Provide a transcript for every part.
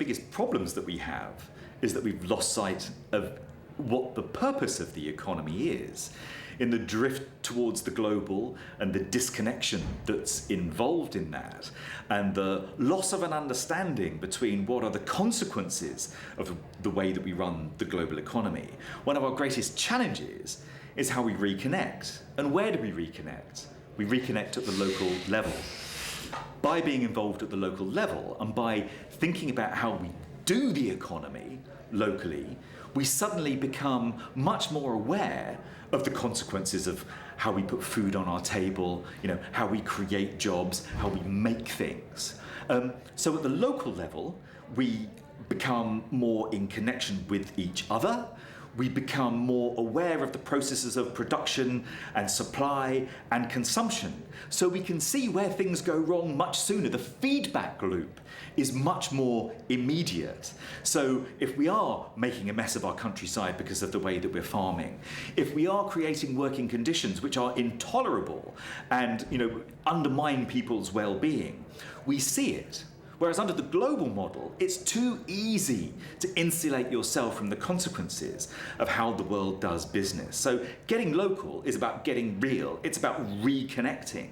biggest problems that we have is that we've lost sight of what the purpose of the economy is. In the drift towards the global and the disconnection that's involved in that, and the loss of an understanding between what are the consequences of the way that we run the global economy. One of our greatest challenges is how we reconnect. And where do we reconnect? We reconnect at the local level. By being involved at the local level and by thinking about how we do the economy locally, we suddenly become much more aware of the consequences of how we put food on our table, how we create jobs, how we make things. So at the local level, we become more in connection with each other. We become more aware of the processes of production and supply and consumption. So we can see where things go wrong much sooner. The feedback loop is much more immediate. So if we are making a mess of our countryside because of the way that we're farming, if we are creating working conditions which are intolerable and undermine people's well-being, we see it. Whereas under the global model, it's too easy to insulate yourself from the consequences of how the world does business. So getting local is about getting real. It's about reconnecting.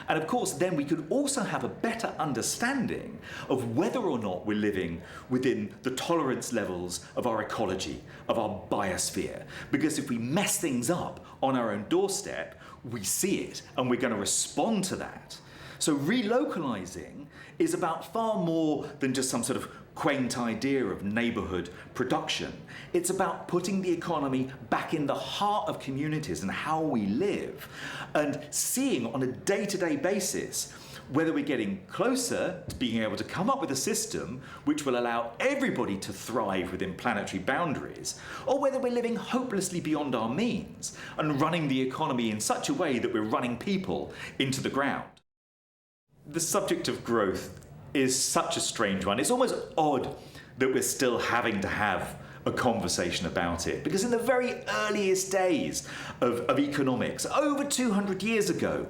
And of course, then we could also have a better understanding of whether or not we're living within the tolerance levels of our ecology, of our biosphere. Because if we mess things up on our own doorstep, we see it and we're going to respond to that. So relocalizing is about far more than just some sort of quaint idea of neighborhood production. It's about putting the economy back in the heart of communities and how we live, and seeing on a day-to-day basis whether we're getting closer to being able to come up with a system which will allow everybody to thrive within planetary boundaries, or whether we're living hopelessly beyond our means and running the economy in such a way that we're running people into the ground. The subject of growth is such a strange one. It's almost odd that we're still having to have a conversation about it, because in the very earliest days of economics, over 200 years ago,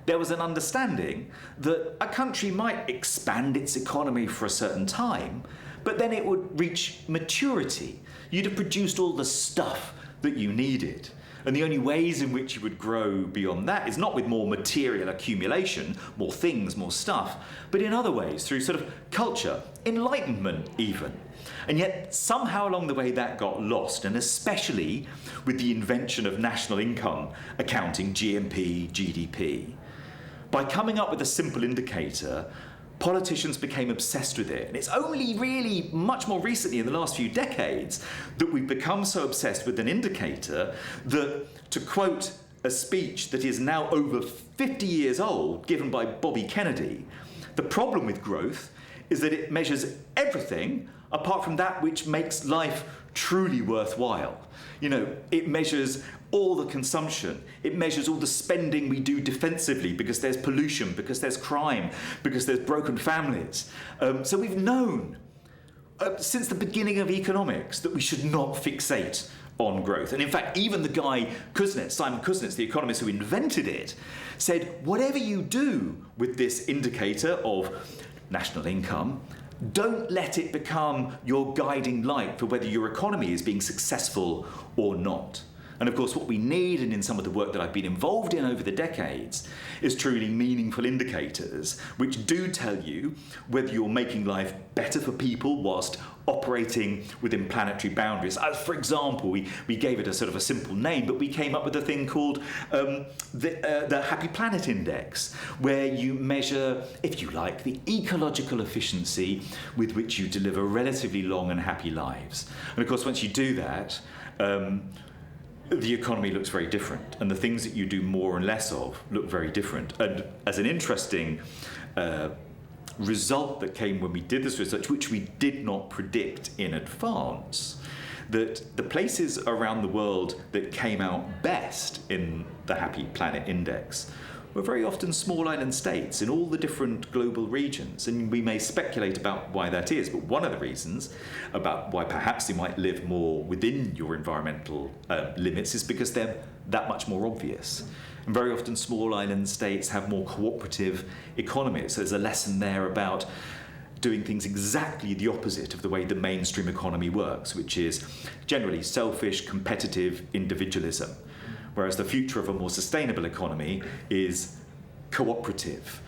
there was an understanding that a country might expand its economy for a certain time, but then it would reach maturity. You'd have produced all the stuff that you needed. And the only ways in which you would grow beyond that is not with more material accumulation, more things, more stuff, but in other ways, through sort of culture, enlightenment even. And yet somehow along the way that got lost, and especially with the invention of national income accounting, GNP, GDP. By coming up with a simple indicator, politicians became obsessed with it. And it's only really much more recently in the last few decades that we've become so obsessed with an indicator that, to quote a speech that is now over 50 years old, given by Bobby Kennedy, the problem with growth is that it measures everything apart from that which makes life truly worthwhile. It measures all the consumption. It measures all the spending we do defensively because there's pollution, because there's crime, because there's broken families. So we've known since the beginning of economics that we should not fixate on growth. And in fact, even the guy Simon Kuznets, the economist who invented it, said, whatever you do with this indicator of national income, don't let it become your guiding light for whether your economy is being successful or not. And of course, what we need, and in some of the work that I've been involved in over the decades, is truly meaningful indicators which do tell you whether you're making life better for people whilst operating within planetary boundaries. As for example, we gave it a sort of a simple name, but we came up with a thing called the Happy Planet Index, where you measure, if you like, the ecological efficiency with which you deliver relatively long and happy lives. And of course, once you do that, the economy looks very different, and the things that you do more and less of look very different. And as an interesting result that came when we did this research, which we did not predict in advance, that the places around the world that came out best in the Happy Planet Index were very often small island states in all the different global regions. And we may speculate about why that is, but one of the reasons about why perhaps you might live more within your environmental limits is because they're that much more obvious. And very often small island states have more cooperative economies. So there's a lesson there about doing things exactly the opposite of the way the mainstream economy works, which is generally selfish, competitive individualism. Whereas the future of a more sustainable economy is cooperative,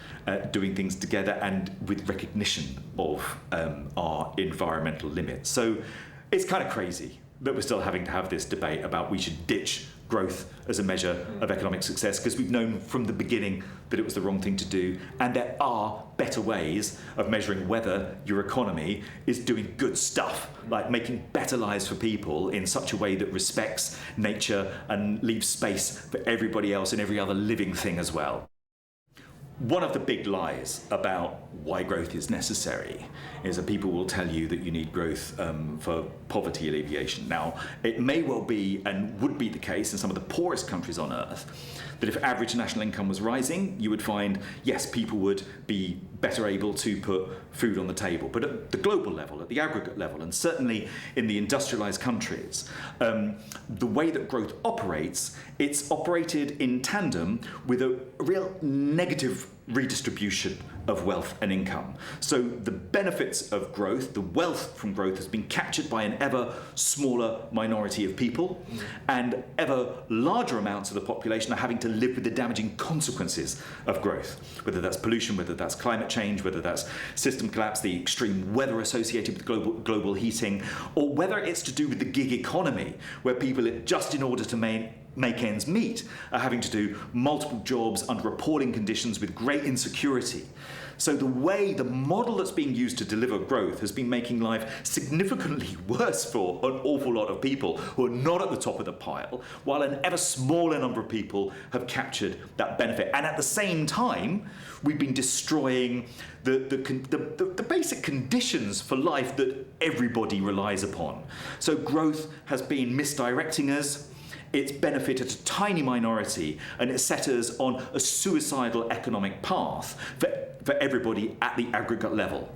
doing things together and with recognition of our environmental limits. So it's kind of crazy that we're still having to have this debate about we should ditch growth as a measure of economic success, because we've known from the beginning that it was the wrong thing to do, and there are better ways of measuring whether your economy is doing good stuff, like making better lives for people in such a way that respects nature and leaves space for everybody else and every other living thing as well. One of the big lies about why growth is necessary is that people will tell you that you need growth for poverty alleviation. Now, it may well be and would be the case in some of the poorest countries on earth that if average national income was rising, you would find, yes, people would be better able to put food on the table. But at the global level, at the aggregate level, and certainly in the industrialized countries, the way that growth operates, it's operated in tandem with a real negative redistribution of wealth and income. So the benefits of growth, the wealth from growth, has been captured by an ever smaller minority of people, and ever larger amounts of the population are having to live with the damaging consequences of growth, whether that's pollution, whether that's climate change, whether that's system collapse, the extreme weather associated with global heating, or whether it's to do with the gig economy, where people, just in order to make ends meet, are having to do multiple jobs under appalling conditions with great insecurity. So the model that's being used to deliver growth has been making life significantly worse for an awful lot of people who are not at the top of the pile, while an ever smaller number of people have captured that benefit. And at the same time, we've been destroying the basic conditions for life that everybody relies upon. So growth has been misdirecting us. It's benefited a tiny minority, and it set us on a suicidal economic path for everybody at the aggregate level.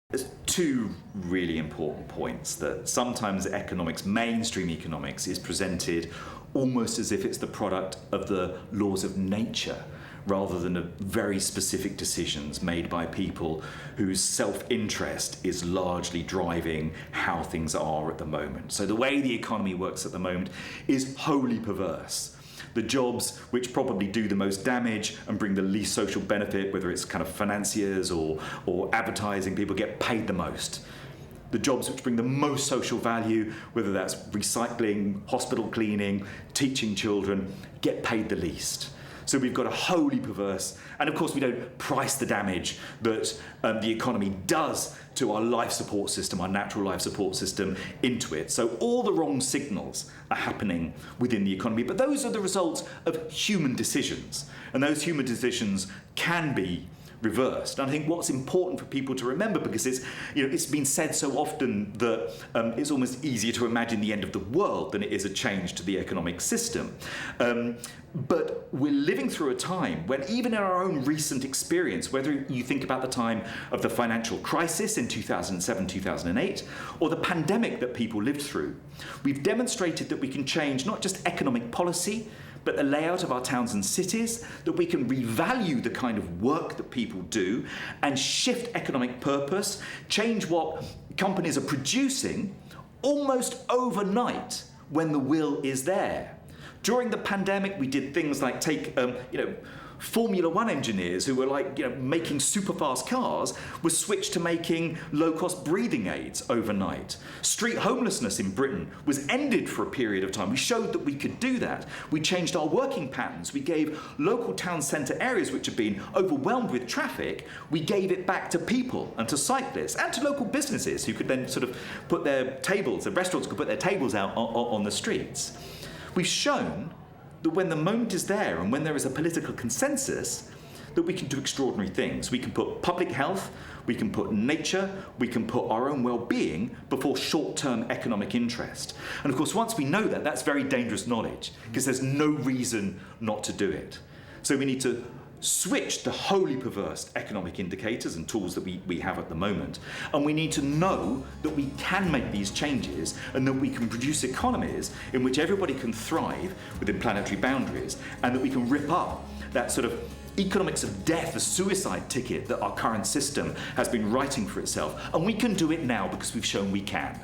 There's two really important points: that sometimes economics, mainstream economics, is presented almost as if it's the product of the laws of nature, rather than of very specific decisions made by people whose self-interest is largely driving how things are at the moment. So the way the economy works at the moment is wholly perverse. The jobs which probably do the most damage and bring the least social benefit, whether it's kind of financiers or advertising people, get paid the most. The jobs which bring the most social value, whether that's recycling, hospital cleaning, teaching children, get paid the least. So we've got a wholly perverse, and of course we don't price the damage that the economy does to our life support system, our natural life support system, into it. So all the wrong signals are happening within the economy, but those are the results of human decisions, and those human decisions can be reversed. And I think what's important for people to remember, because it's been said so often that it's almost easier to imagine the end of the world than it is a change to the economic system. But we're living through a time when, even in our own recent experience, whether you think about the time of the financial crisis in 2007, 2008, or the pandemic that people lived through, we've demonstrated that we can change not just economic policy, but the layout of our towns and cities, that we can revalue the kind of work that people do and shift economic purpose, change what companies are producing almost overnight when the will is there. During the pandemic, we did things like take, Formula One engineers who were making super fast cars were switched to making low-cost breathing aids overnight. Street homelessness in Britain was ended for a period of time. We showed that we could do that. We changed our working patterns. We gave local town centre areas which had been overwhelmed with traffic, we gave it back to people and to cyclists and to local businesses who could then sort of put their tables, the restaurants could put their tables out on the streets. We've shown that when the moment is there and when there is a political consensus, that we can do extraordinary things. We can put public health, we can put nature, we can put our own well-being before short-term economic interest. And of course, once we know that, that's very dangerous knowledge, because there's no reason not to do it. So we need to switch the wholly perverse economic indicators and tools that we have at the moment. And we need to know that we can make these changes and that we can produce economies in which everybody can thrive within planetary boundaries, and that we can rip up that sort of economics of death, the suicide ticket that our current system has been writing for itself. And we can do it now because we've shown we can.